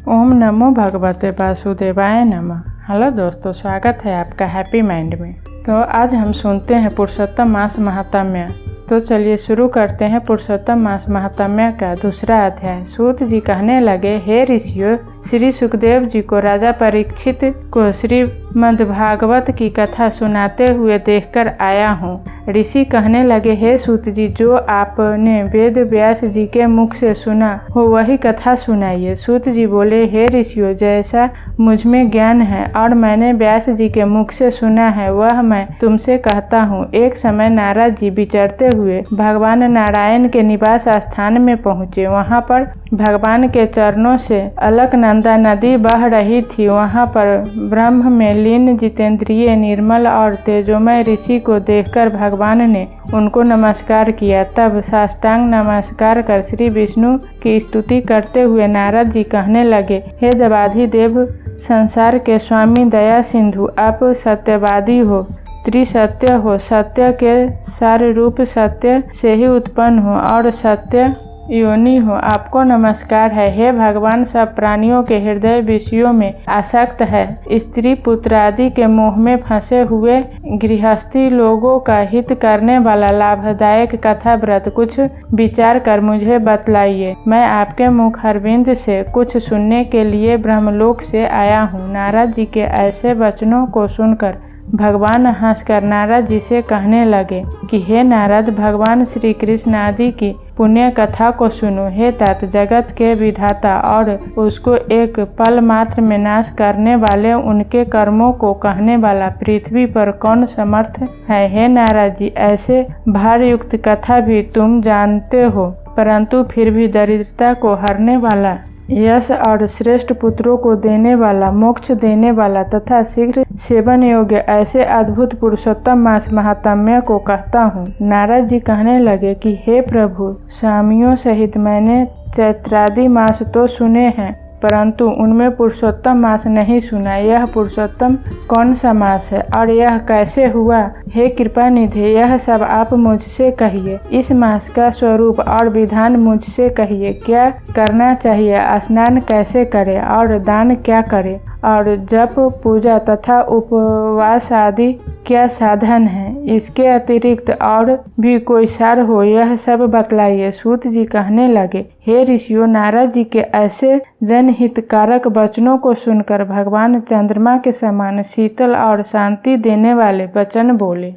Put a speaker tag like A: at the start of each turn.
A: ओम नमो भगवते वासुदेवाय नमः। हेलो दोस्तों, स्वागत है आपका हैप्पी माइंड में। तो आज हम सुनते हैं पुरुषोत्तम मास महात्म्य। तो चलिए शुरू करते हैं पुरुषोत्तम मास महात्म्य का दूसरा अध्याय। सूत जी कहने लगे, हे ऋषियों, श्री सुखदेव जी को राजा परीक्षित को श्रीमद्भागवत की कथा सुनाते हुए देखकर आया हूँ। ऋषि कहने लगे, हे सूत जी, जो आपने वेद व्यास जी के मुख से सुना हो वही कथा सुनाइए। सूत जी बोले, हे ऋषियों, जैसा मुझ में ज्ञान है और मैंने व्यास जी के मुख से सुना है वह मैं तुमसे कहता हूँ। एक समय नारद जी विचरते हुए भगवान नारायण के निवास स्थान में पहुँचे। वहाँ पर भगवान के चरणों से अलकनंदा नदी बह रही थी। वहाँ पर ब्रह्म में लीन जितेंद्रिय निर्मल और तेजोमय ऋषि को देखकर भगवान ने उनको नमस्कार किया। तब साष्टांग नमस्कार कर श्री विष्णु की स्तुति करते हुए नारद जी कहने लगे, हे देवाधिदेव, संसार के स्वामी, दया सिंधु, आप सत्यवादी हो, त्रिसत्य हो, सत्य के सारे रूप सत्य से ही उत्पन्न हो और सत्य योनि हो, आपको नमस्कार है। हे भगवान, सब प्राणियों के हृदय विषयों में आसक्त है। स्त्री पुत्र आदि के मोह में फंसे हुए गृहस्थी लोगों का हित करने वाला लाभदायक कथा व्रत कुछ विचार कर मुझे बतलाइए। मैं आपके मुख अरविंद से कुछ सुनने के लिए ब्रह्मलोक से आया हूँ। नारद जी के ऐसे वचनों को सुनकर भगवान हंसकर नारद जी से कहने लगे कि हे नारद, भगवान श्री कृष्ण आदि की पुण्य कथा को सुनो। हे तात, जगत के विधाता और उसको एक पल मात्र में नाश करने वाले उनके कर्मों को कहने वाला पृथ्वी पर कौन समर्थ है। हे नारद जी, ऐसे भारयुक्त कथा भी तुम जानते हो, परंतु फिर भी दरिद्रता को हरने वाला, यश और श्रेष्ठ पुत्रों को देने वाला, मोक्ष देने वाला तथा शीघ्र सेवन योग्य ऐसे अद्भुत पुरुषोत्तम मास महात्म्य को कहता हूँ। नारद जी कहने लगे कि हे प्रभु, स्वामियों सहित मैंने चैत्रादि मास तो सुने हैं, परंतु उनमें पुरुषोत्तम मास नहीं सुना। यह पुरुषोत्तम कौन सा मास है और यह कैसे हुआ? हे कृपा निधि, यह सब आप मुझसे कहिए। इस मास का स्वरूप और विधान मुझसे कहिए। क्या करना चाहिए, स्नान कैसे करें और दान क्या करें, और जप पूजा तथा उपवास आदि क्या साधन है? इसके अतिरिक्त और भी कोई सार हो, यह सब बतलाइए। सूत जी कहने लगे, हे ऋषियों, नारद जी के ऐसे जनहितकारक वचनों को सुनकर भगवान चंद्रमा के समान शीतल और शांति देने वाले वचन बोले।